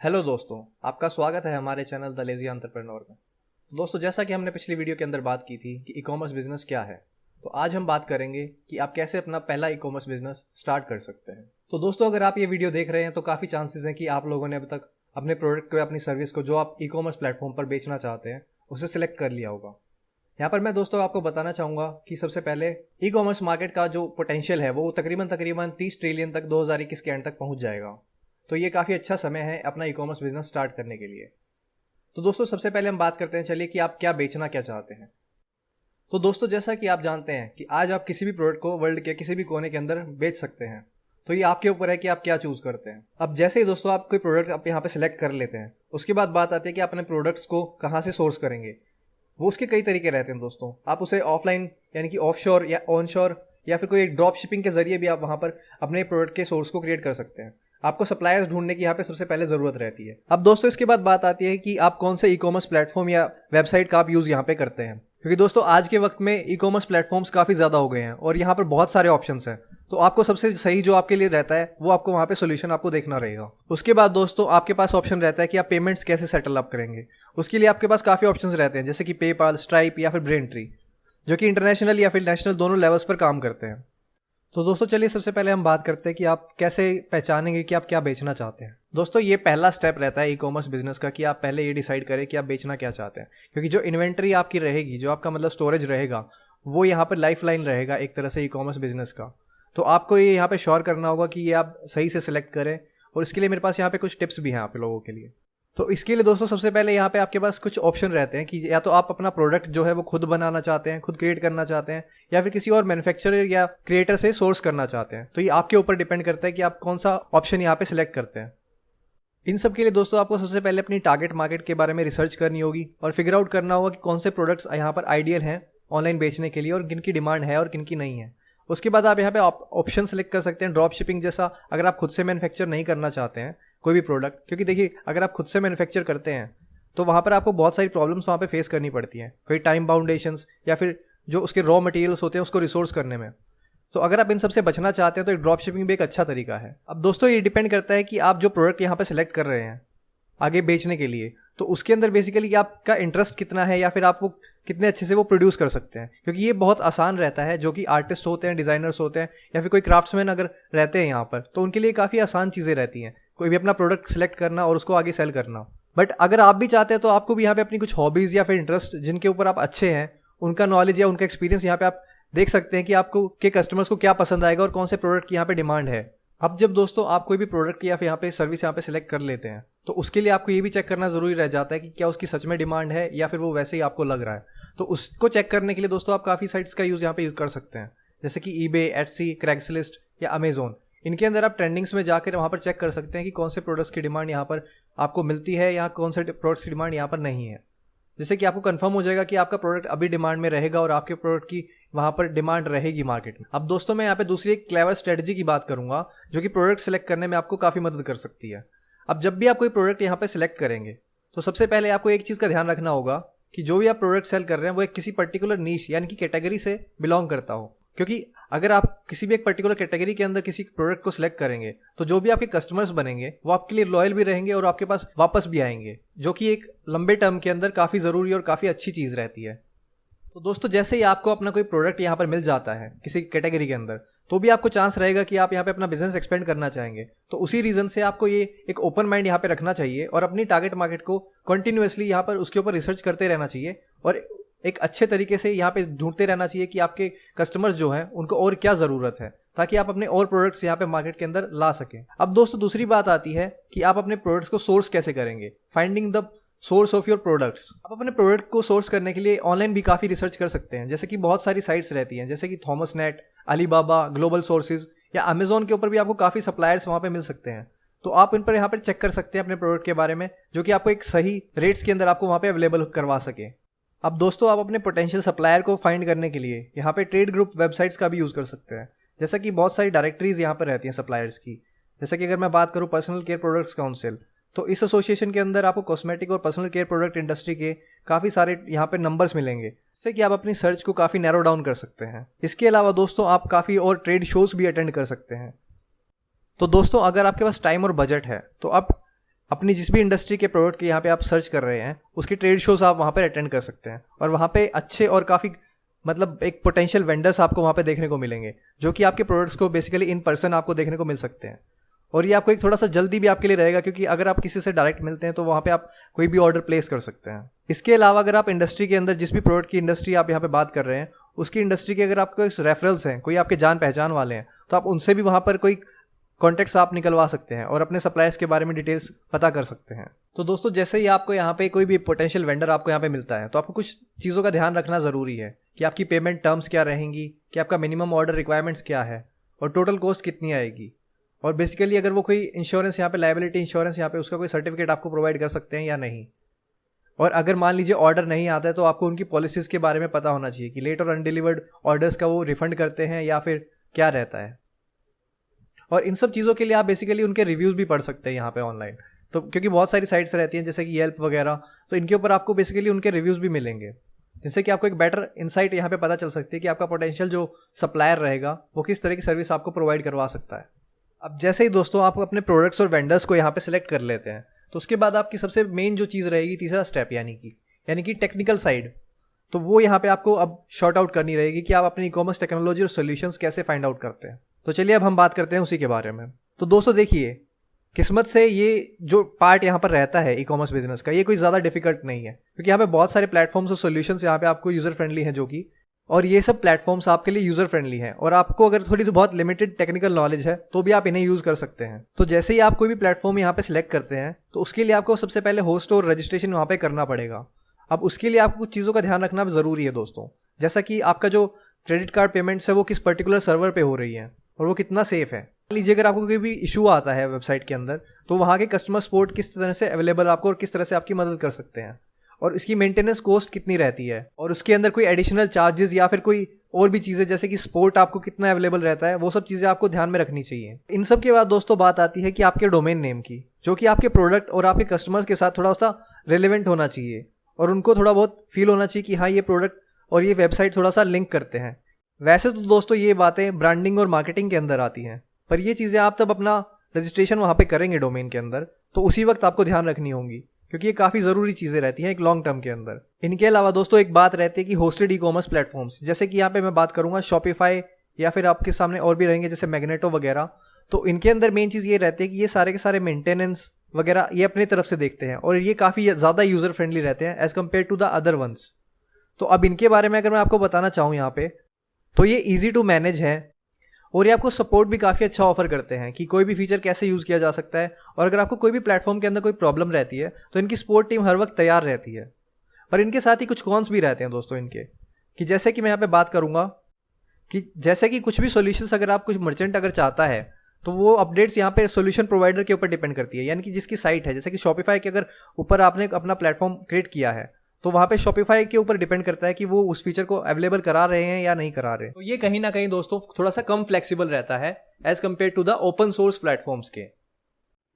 Hello दोस्तों, आपका स्वागत है हमारे चैनल द लेज़ी एंटरप्रेन्योर में। तो दोस्तों, जैसा कि हमने पिछली वीडियो के अंदर बात की थी कि ई कॉमर्स बिजनेस क्या है, तो आज हम बात करेंगे कि आप कैसे अपना पहला ई कॉमर्स बिजनेस स्टार्ट कर सकते हैं। तो दोस्तों, अगर आप ये वीडियो देख रहे हैं तो काफ़ी चांसेस हैं कि आप लोगों ने अब तक अपने प्रोडक्ट को या अपनी सर्विस को जो आप ई कॉमर्स प्लेटफॉर्म पर बेचना चाहते हैं उसे सिलेक्ट कर लिया होगा। यहाँ पर मैं दोस्तों आपको बताना चाहूँगा कि सबसे पहले ई कॉमर्स मार्केट का जो पोटेंशियल है वो तकरीबन 30 ट्रिलियन तक 2021 के एंड तक पहुँच जाएगा। तो ये काफ़ी अच्छा समय है अपना ई कॉमर्स बिजनेस स्टार्ट करने के लिए। तो दोस्तों, सबसे पहले हम बात करते हैं, चलिए, कि आप क्या बेचना क्या चाहते हैं। तो दोस्तों, जैसा कि आप जानते हैं कि आज आप किसी भी प्रोडक्ट को वर्ल्ड के किसी भी कोने के अंदर बेच सकते हैं। तो ये आपके ऊपर है कि आप क्या चूज़ करते हैं। अब जैसे ही दोस्तों आप कोई प्रोडक्ट आप यहाँ पे सिलेक्ट कर लेते हैं, उसके बाद बात आती है कि आप अपने प्रोडक्ट्स को कहाँ से सोर्स करेंगे। वो उसके कई तरीके रहते हैं दोस्तों। आप उसे ऑफलाइन यानी कि ऑफशोर या ऑनशोर या फिर कोई एक ड्रॉप शिपिंग के जरिए भी आप वहाँ पर अपने प्रोडक्ट के सोर्स को क्रिएट कर सकते हैं। आपको सप्लायर्स ढूंढने की यहाँ पे सबसे पहले ज़रूरत रहती है। अब दोस्तों, इसके बाद बात आती है कि आप कौन से ई कॉमर्स प्लेटफॉर्म या वेबसाइट का आप यूज़ यहाँ पे करते हैं, क्योंकि दोस्तों आज के वक्त में ई कॉमर्स प्लेटफॉर्म्स काफ़ी ज़्यादा हो गए हैं और यहाँ पर बहुत सारे ऑप्शंस हैं। तो आपको सबसे सही जो आपके लिए रहता है वो आपको वहाँ पे सोल्यूशन आपको देखना रहेगा। उसके बाद दोस्तों आपके पास ऑप्शन रहता है कि आप पेमेंट्स कैसे सेटल अप करेंगे। उसके लिए आपके पास काफ़ी ऑप्शंस रहते हैं, जैसे कि पेपाल, स्ट्राइप या फिर ब्रेनट्री, जो कि इंटरनेशनल या फिर नेशनल दोनों लेवल्स पर काम करते हैं। तो दोस्तों चलिए सबसे पहले हम बात करते हैं कि आप कैसे पहचानेंगे कि आप क्या बेचना चाहते हैं। दोस्तों, ये पहला स्टेप रहता है ई कॉमर्स बिजनेस का कि आप पहले ये डिसाइड करें कि आप बेचना क्या चाहते हैं, क्योंकि जो इन्वेंट्री आपकी रहेगी, जो आपका मतलब स्टोरेज रहेगा, वो यहाँ पर लाइफ लाइन रहेगा एक तरह से ई कॉमर्स बिजनेस का। तो आपको ये यहाँ पे श्योर करना होगा कि ये आप सही से सिलेक्ट करें, और इसके लिए मेरे पास यहाँ पे कुछ टिप्स भी हैं आप लोगों के लिए। तो इसके लिए दोस्तों सबसे पहले यहाँ पे आपके पास कुछ ऑप्शन रहते हैं कि या तो आप अपना प्रोडक्ट जो है वो खुद बनाना चाहते हैं, खुद क्रिएट करना चाहते हैं, या फिर किसी और मैन्युफैक्चरर या क्रिएटर से सोर्स करना चाहते हैं। तो ये आपके ऊपर डिपेंड करता है कि आप कौन सा ऑप्शन यहाँ पे सिलेक्ट करते हैं। इन सब के लिए दोस्तों आपको सबसे पहले अपनी टारगेट मार्केट के बारे में रिसर्च करनी होगी और फिगर आउट करना होगा कि कौन से प्रोडक्ट्स यहाँ पर आइडियल हैं ऑनलाइन बेचने के लिए और किन की डिमांड है और किन की नहीं है। उसके बाद आप यहाँ पे ऑप्शन सेलेक्ट कर सकते हैं ड्रॉप शिपिंग जैसा, अगर आप खुद से मैन्युफैक्चर नहीं करना चाहते हैं कोई भी प्रोडक्ट, क्योंकि देखिए अगर आप खुद से मैन्युफैक्चर करते हैं तो वहाँ पर आपको बहुत सारी प्रॉब्लम्स वहाँ पे फेस करनी पड़ती हैं, कोई टाइम बाउंडेशंस या फिर जो उसके रॉ मटेरियल्स होते हैं उसको रिसोर्स करने में। तो अगर आप इन सबसे बचना चाहते हैं तो एक ड्रॉप शिपिंग भी एक अच्छा तरीका है। अब दोस्तों ये डिपेंड करता है कि आप जो प्रोडक्ट यहाँ पे सिलेक्ट कर रहे हैं आगे बेचने के लिए, तो उसके अंदर बेसिकली आपका इंटरेस्ट कितना है या फिर आप वो कितने अच्छे से वो प्रोड्यूस कर सकते हैं, क्योंकि ये बहुत आसान रहता है। जो कि आर्टिस्ट होते हैं, डिज़ाइनर्स होते हैं या फिर कोई क्राफ्ट्समैन अगर रहते हैं यहाँ पर, तो उनके लिए काफ़ी आसान चीज़ें रहती हैं कोई भी अपना प्रोडक्ट सिलेक्ट करना और उसको आगे सेल करना। बट अगर आप भी चाहते हैं तो आपको भी यहाँ पे अपनी कुछ हॉबीज़ या फिर इंटरेस्ट जिनके ऊपर आप अच्छे हैं उनका नॉलेज या उनका एक्सपीरियंस यहाँ पे आप देख सकते हैं कि आपको के कस्टमर्स को क्या पसंद आएगा और कौन से प्रोडक्ट की यहाँ पे डिमांड है। अब जब दोस्तों आप कोई भी प्रोडक्ट या फिर यहाँ पे सर्विस यहाँ पे सिलेक्ट कर लेते हैं तो उसके लिए आपको ये भी चेक करना ज़रूरी रह जाता है कि क्या उसकी सच में डिमांड है या फिर वो वैसे ही आपको लग रहा है। तो उसको चेक करने के लिए दोस्तों आप काफ़ी साइट्स का यूज़ यहाँ पे यूज़ कर सकते हैं, जैसे कि ईबे, एटसी, क्रैग्सलिस्ट या अमेजोन। इनके अंदर आप ट्रेंडिंग्स में जाकर वहाँ पर चेक कर सकते हैं कि कौन से प्रोडक्ट्स की डिमांड यहाँ पर आपको मिलती है या कौन से प्रोडक्ट्स की डिमांड यहाँ पर नहीं है। जिससे कि आपको कंफर्म हो जाएगा कि आपका प्रोडक्ट अभी डिमांड में रहेगा और आपके प्रोडक्ट की वहाँ पर डिमांड रहेगी मार्केट में। अब दोस्तों मैं यहाँ पे दूसरी एक क्लेवर स्ट्रेटजी की बात करूँगा जो कि प्रोडक्ट सेलेक्ट करने में आपको काफ़ी मदद कर सकती है। अब जब भी आप कोई प्रोडक्ट यहाँ पे सिलेक्ट करेंगे तो सबसे पहले आपको एक चीज़ का ध्यान रखना होगा कि जो भी आप प्रोडक्ट सेल कर रहे हैं वो एक किसी पर्टिकुलर नीश यानी कि कैटेगरी से बिलोंग करता हो, क्योंकि अगर आप किसी भी एक पर्टिकुलर कैटेगरी के अंदर किसी प्रोडक्ट को सिलेक्ट करेंगे तो जो भी आपके कस्टमर्स बनेंगे वो आपके लिए लॉयल भी रहेंगे और आपके पास वापस भी आएंगे, जो कि एक लंबे टर्म के अंदर काफ़ी ज़रूरी और काफ़ी अच्छी चीज़ रहती है। तो दोस्तों जैसे ही आपको अपना कोई प्रोडक्ट यहाँ पर मिल जाता है किसी कैटेगरी के अंदर, तो भी आपको चांस रहेगा कि आप यहाँ पे अपना बिजनेस एक्सपेंड करना चाहेंगे। तो उसी रीज़न से आपको ये एक ओपन माइंड यहाँ पे रखना चाहिए और अपनी टारगेट मार्केट को कंटिन्यूअसली यहाँ पर उसके ऊपर रिसर्च करते रहना चाहिए और एक अच्छे तरीके से यहाँ पे ढूंढते रहना चाहिए कि आपके कस्टमर्स जो हैं उनको और क्या ज़रूरत है, ताकि आप अपने और प्रोडक्ट्स यहाँ पे मार्केट के अंदर ला सकें। अब दोस्तों दूसरी बात आती है कि आप अपने प्रोडक्ट्स को सोर्स कैसे करेंगे, finding the source of your products. आप अपने प्रोडक्ट को सोर्स करने के लिए ऑनलाइन भी काफ़ी रिसर्च कर सकते हैं, जैसे कि बहुत सारी साइट्स रहती हैं, जैसे कि Thomas net, Alibaba, global sources या अमेजोन के ऊपर भी आपको काफ़ी सप्लायर्स वहाँ पे मिल सकते हैं। तो आप इन पर यहाँ पर चेक कर सकते हैं अपने प्रोडक्ट के बारे में, जो कि आपको एक सही रेट्स के अंदर आपको वहाँ पे अवेलेबल करवा सके। अब दोस्तों आप अपने पोटेंशियल सप्लायर को फाइंड करने के लिए यहाँ पे ट्रेड ग्रुप वेबसाइट्स का भी यूज़ कर सकते हैं, जैसा कि बहुत सारी डायरेक्टरीज यहाँ पर रहती हैं सप्लायर्स की। जैसे कि अगर मैं बात करूँ पर्सनल केयर प्रोडक्ट्स काउंसिल, तो इस एसोसिएशन के अंदर आपको कॉस्मेटिक और पर्सनल केयर प्रोडक्ट इंडस्ट्री के काफ़ी सारे यहाँ पे नंबर्स मिलेंगे, जिससे कि आप अपनी सर्च को काफ़ी नैरो डाउन कर सकते हैं। इसके अलावा दोस्तों आप काफ़ी और ट्रेड शोज़ भी अटेंड कर सकते हैं। तो दोस्तों अगर आपके पास टाइम और बजट है तो आप अपनी जिस भी इंडस्ट्री के प्रोडक्ट के यहाँ पे आप सर्च कर रहे हैं उसकी ट्रेड शोज आप वहाँ पे अटेंड कर सकते हैं, और वहाँ पे अच्छे और काफ़ी मतलब एक पोटेंशियल वेंडर्स आपको वहाँ पे देखने को मिलेंगे जो कि आपके प्रोडक्ट्स को बेसिकली इन पर्सन आपको देखने को मिल सकते हैं। और ये आपको एक थोड़ा सा जल्दी भी आपके लिए रहेगा, क्योंकि अगर आप किसी से डायरेक्ट मिलते हैं तो वहाँ पे आप कोई भी ऑर्डर प्लेस कर सकते हैं। इसके अलावा अगर आप इंडस्ट्री के अंदर जिस भी प्रोडक्ट की इंडस्ट्री आप यहाँ पे बात कर रहे हैं उसकी इंडस्ट्री के अगर आपको रेफरल्स हैं, कोई आपके जान पहचान वाले हैं, तो आप उनसे भी वहाँ पर कोई कॉन्टैक्ट्स आप निकलवा सकते हैं और अपने सप्लायर्स के बारे में डिटेल्स पता कर सकते हैं। तो दोस्तों जैसे ही आपको यहाँ पे कोई भी पोटेंशियल वेंडर आपको यहाँ पे मिलता है तो आपको कुछ चीज़ों का ध्यान रखना ज़रूरी है कि आपकी पेमेंट टर्म्स क्या रहेंगी, कि आपका मिनिमम ऑर्डर रिक्वायरमेंट्स क्या है और टोटल कॉस्ट कितनी आएगी, और बेसिकली अगर वो कोई इंश्योरेंस यहाँ पे लायबिलिटी इंश्योरेंस यहाँ पे उसका कोई सर्टिफिकेट आपको प्रोवाइड कर सकते हैं या नहीं। और अगर मान लीजिए ऑर्डर नहीं आता है तो आपको उनकी पॉलिसीज़ के बारे में पता होना चाहिए कि लेट और अनडिलीवर्ड ऑर्डर्स का वो रिफंड करते हैं या फिर क्या रहता है। और इन सब चीज़ों के लिए आप बेसिकली उनके रिव्यूज़ भी पढ़ सकते हैं यहाँ पे ऑनलाइन, तो क्योंकि बहुत सारी साइट्स रहती हैं जैसे कि येल्प वगैरह, तो इनके ऊपर आपको बेसिकली उनके रिव्यूज़ भी मिलेंगे, जिससे कि आपको एक बेटर इंसाइट यहाँ पे पता चल सकती है कि आपका पोटेंशियल जो सप्लायर रहेगा वो किस तरह की सर्विस आपको प्रोवाइड करवा सकता है। अब जैसे ही दोस्तों आप अपने प्रोडक्ट्स और वेंडर्स को यहाँ पे सिलेक्ट कर लेते हैं तो उसके बाद आपकी सबसे मेन जो चीज़ रहेगी, तीसरा स्टेप यानी कि टेक्निकल साइड, तो वो यहाँ पे आपको अब शॉर्ट आउट करनी रहेगी कि आप अपनी ई कॉमर्स टेक्नोलॉजी और सोल्यूशंस कैसे फाइंड आउट करते हैं। तो चलिए अब हम बात करते हैं उसी के बारे में। तो दोस्तों देखिए, किस्मत से ये जो पार्ट यहाँ पर रहता है ई कॉमर्स बिजनेस का, ये कोई ज़्यादा डिफिकल्ट नहीं है, क्योंकि यहाँ पे बहुत सारे प्लेटफॉर्म्स और सोल्यूशंस यहाँ पे आपको यूज़र फ्रेंडली हैं जो कि, और ये सब प्लेटफॉर्म्स आपके लिए यूज़र फ्रेंडली हैं, और आपको अगर थोड़ी सी बहुत लिमिटेड टेक्निकल नॉलेज है तो भी आप इन्हें यूज़ कर सकते हैं। तो जैसे ही आप कोई भी प्लेटफॉर्म यहाँ पे सिलेक्ट करते हैं तो उसके लिए आपको सबसे पहले होस्ट और रजिस्ट्रेशन वहाँ पे करना पड़ेगा। अब उसके लिए आपको कुछ चीज़ों का ध्यान रखना ज़रूरी है दोस्तों, जैसा कि आपका जो क्रेडिट कार्ड पेमेंट्स है वो किस पर्टिकुलर सर्वर पे हो रही है और वो कितना सेफ है। मान लीजिए अगर आपको कोई भी इशू आता है वेबसाइट के अंदर तो वहाँ के कस्टमर सपोर्ट किस तरह से अवेलेबल आपको और किस तरह से आपकी मदद कर सकते हैं, और इसकी मेंटेनेंस कॉस्ट कितनी रहती है, और उसके अंदर कोई एडिशनल चार्जेस या फिर कोई और भी चीज़ें जैसे कि सपोर्ट आपको कितना अवेलेबल रहता है, वो सब चीज़ें आपको ध्यान में रखनी चाहिए। इन सब के बाद दोस्तों बात आती है कि आपके डोमेन नेम की, जो कि आपके प्रोडक्ट और आपके कस्टमर्स के साथ थोड़ा सा रिलेवेंट होना चाहिए और उनको थोड़ा बहुत फील होना चाहिए कि हाँ ये प्रोडक्ट और ये वेबसाइट थोड़ा सा लिंक करते हैं। वैसे तो दोस्तों ये बातें ब्रांडिंग और मार्केटिंग के अंदर आती हैं, पर ये चीज़ें आप तब अपना रजिस्ट्रेशन वहाँ पे करेंगे डोमेन के अंदर तो उसी वक्त आपको ध्यान रखनी होंगी, क्योंकि ये काफ़ी ज़रूरी चीज़ें रहती हैं एक लॉन्ग टर्म के अंदर। इनके अलावा दोस्तों एक बात रहती है कि होस्टेड ई कॉमर्स प्लेटफॉर्म्स, जैसे कि यहाँ पे मैं बात करूँगा शॉपिफाई या फिर आपके सामने और भी रहेंगे जैसे मैग्नेटो वगैरह, तो इनके अंदर मेन चीज़ ये रहती है कि ये सारे के सारे मेंटेनेंस वगैरह ये अपनी तरफ से देखते हैं और ये काफ़ी ज़्यादा यूज़र फ्रेंडली रहते हैं as compare to the other ones. तो अब इनके बारे में अगर मैं आपको बताना चाहूँ यहाँ पे, तो ये ईजी टू मैनेज है और ये आपको सपोर्ट भी काफ़ी अच्छा ऑफर करते हैं कि कोई भी फीचर कैसे यूज़ किया जा सकता है, और अगर आपको कोई भी प्लेटफॉर्म के अंदर कोई प्रॉब्लम रहती है तो इनकी सपोर्ट टीम हर वक्त तैयार रहती है। पर इनके साथ ही कुछ कॉन्स भी रहते हैं दोस्तों इनके, कि जैसे कि मैं यहाँ पे बात करूँगा कि जैसे कि कुछ भी सॉल्यूशंस अगर आप कुछ मर्चेंट अगर चाहता है तो वो अपडेट्स यहाँ पे सॉल्यूशन प्रोवाइडर के ऊपर डिपेंड करती है, यानी कि जिसकी साइट है, जैसे कि शॉपिफाई के अगर ऊपर आपने अपना प्लेटफॉर्म क्रिएट किया है तो वहाँ पे शॉपिफाई के ऊपर डिपेंड करता है कि वो उस फीचर को अवेलेबल करा रहे हैं या नहीं करा रहे। तो ये कहीं ना कहीं दोस्तों थोड़ा सा कम फ्लेक्सिबल रहता है as compare to the open source platforms के।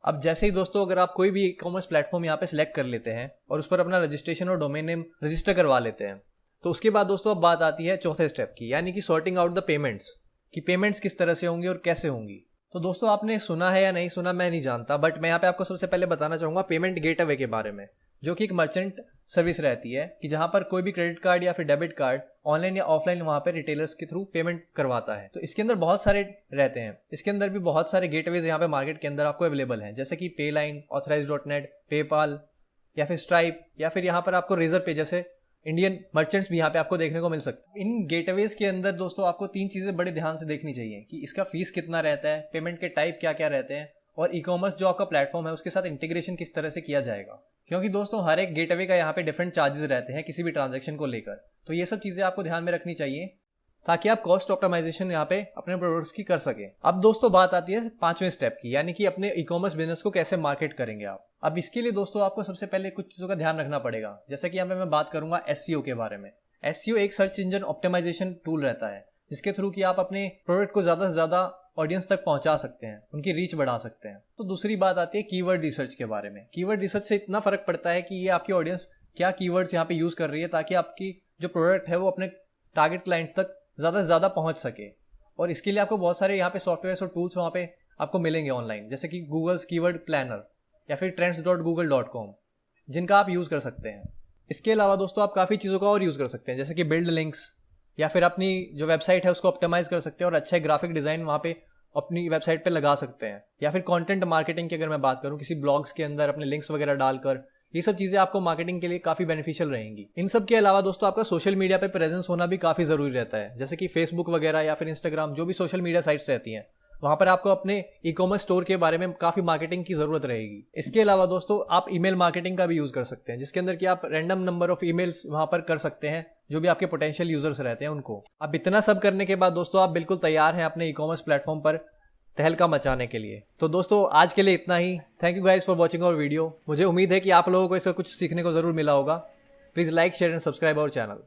अब जैसे ही दोस्तों अगर आप कोई भी ई कॉमर्स प्लेटफॉर्म यहाँ पे सिलेक्ट कर लेते हैं और उस पर अपना रजिस्ट्रेशन और डोमेन नेम रजिस्टर करवा लेते हैं, तो उसके बाद दोस्तों अब बात आती है चौथे स्टेप की, यानी कि सॉर्टिंग आउट द पेमेंट्स, कि पेमेंट्स किस तरह से होंगी और कैसे होंगी। तो दोस्तों आपने सुना है या नहीं सुना मैं नहीं जानता, बट मैं यहाँ पे आपको सबसे पहले बताना चाहूँगा पेमेंट गेटवे के बारे में, जो कि एक मर्चेंट सर्विस रहती है कि जहाँ पर कोई भी क्रेडिट कार्ड या फिर डेबिट कार्ड ऑनलाइन या ऑफलाइन वहाँ पे रिटेलर्स के थ्रू पेमेंट करवाता है। तो इसके अंदर बहुत सारे रहते हैं, इसके अंदर भी बहुत सारे गेटवेज यहाँ पे मार्केट के अंदर आपको अवेलेबल हैं, जैसे कि पेलाइन, ऑथराइज.नेट, पेपाल या फिर स्ट्राइप, या फिर यहाँ पर आपको रेजर पे जैसे इंडियन मर्चेंट्स भी यहाँ पे आपको देखने को मिल सकते हैं। इन गेटवेज के अंदर दोस्तों आपको 3 चीज़ें बड़े ध्यान से देखनी चाहिए कि इसका फीस कितना रहता है, पेमेंट के टाइप क्या क्या रहते हैं, और ई कॉमर्स जो आपका प्लेटफॉर्म है उसके साथ इंटीग्रेशन किस तरह से किया जाएगा, क्योंकि दोस्तों हर एक गेटवे का यहाँ पे डिफरेंट चार्जेस रहते हैं किसी भी ट्रांजैक्शन को लेकर। तो ये सब चीज़ें आपको ध्यान में रखनी चाहिए ताकि आप कॉस्ट ऑप्टिमाइजेशन यहाँ पे अपने प्रोडक्ट्स की कर सकें। अब दोस्तों बात आती है 5वें स्टेप की, यानी कि अपने ई कॉमर्स बिजनेस को कैसे मार्केट करेंगे आप। अब इसके लिए दोस्तों आपको सबसे पहले कुछ चीज़ों का ध्यान रखना पड़ेगा, जैसे कि यहाँ पे मैं बात करूंगा एसईओ के बारे में। एसईओ एक सर्च इंजन ऑप्टिमाइजेशन टूल रहता है जिसके थ्रू कि आप अपने प्रोडक्ट को ज़्यादा से ज़्यादा ऑडियंस तक पहुंचा सकते हैं, उनकी रीच बढ़ा सकते हैं। तो दूसरी बात आती है कीवर्ड रिसर्च के बारे में। कीवर्ड रिसर्च से इतना फर्क पड़ता है कि ये आपकी ऑडियंस क्या कीवर्ड्स यहाँ पे यूज़ कर रही है, ताकि आपकी जो प्रोडक्ट है वो अपने टारगेट क्लाइंट तक ज़्यादा से ज़्यादा पहुँच सके। और इसके लिए आपको बहुत सारे यहाँ पे सॉफ्टवेयर और टूल्स वहाँ पे आपको मिलेंगे ऑनलाइन, जैसे कि गूगल्स कीवर्ड प्लानर, या फिर trends.google.com, जिनका आप यूज़ कर सकते हैं। इसके अलावा दोस्तों आप काफ़ी चीज़ों का और यूज़ कर सकते हैं, जैसे कि बिल्ड लिंक्स, या फिर अपनी जो वेबसाइट है उसको ऑप्टिमाइज़ कर सकते हैं और अच्छे ग्राफिक डिज़ाइन वहाँ पे अपनी वेबसाइट पे लगा सकते हैं। या फिर कंटेंट मार्केटिंग की अगर मैं बात करूँ, किसी ब्लॉग्स के अंदर अपने लिंक्स वगैरह डालकर, ये सब चीज़ें आपको मार्केटिंग के लिए काफ़ी बेनिफिशियल रहेंगी। इन सब के अलावा दोस्तों आपका सोशल मीडिया पे प्रेजेंस होना भी काफ़ी ज़रूरी रहता है, जैसे कि फेसबुक वगैरह या फिर इंस्टाग्राम, जो भी सोशल मीडिया साइट्स रहती हैं, वहाँ पर आपको अपने ई कॉमर्स स्टोर के बारे में काफ़ी मार्केटिंग की ज़रूरत रहेगी। इसके अलावा दोस्तों आप ईमेल मार्केटिंग का भी यूज़ कर सकते हैं, जिसके अंदर कि आप रैंडम नंबर ऑफ ईमेल्स वहाँ पर कर सकते हैं, जो भी आपके पोटेंशियल यूजर्स रहते हैं उनको। अब इतना सब करने के बाद दोस्तों आप बिल्कुल तैयार हैं अपने ई कॉमर्स प्लेटफॉर्म पर तहलका मचाने के लिए। तो दोस्तों आज के लिए इतना ही। Thank you guys for watching our video. मुझे उम्मीद है कि आप लोगों को इसका कुछ सीखने को ज़रूर मिला होगा। Please like, share and subscribe our channel.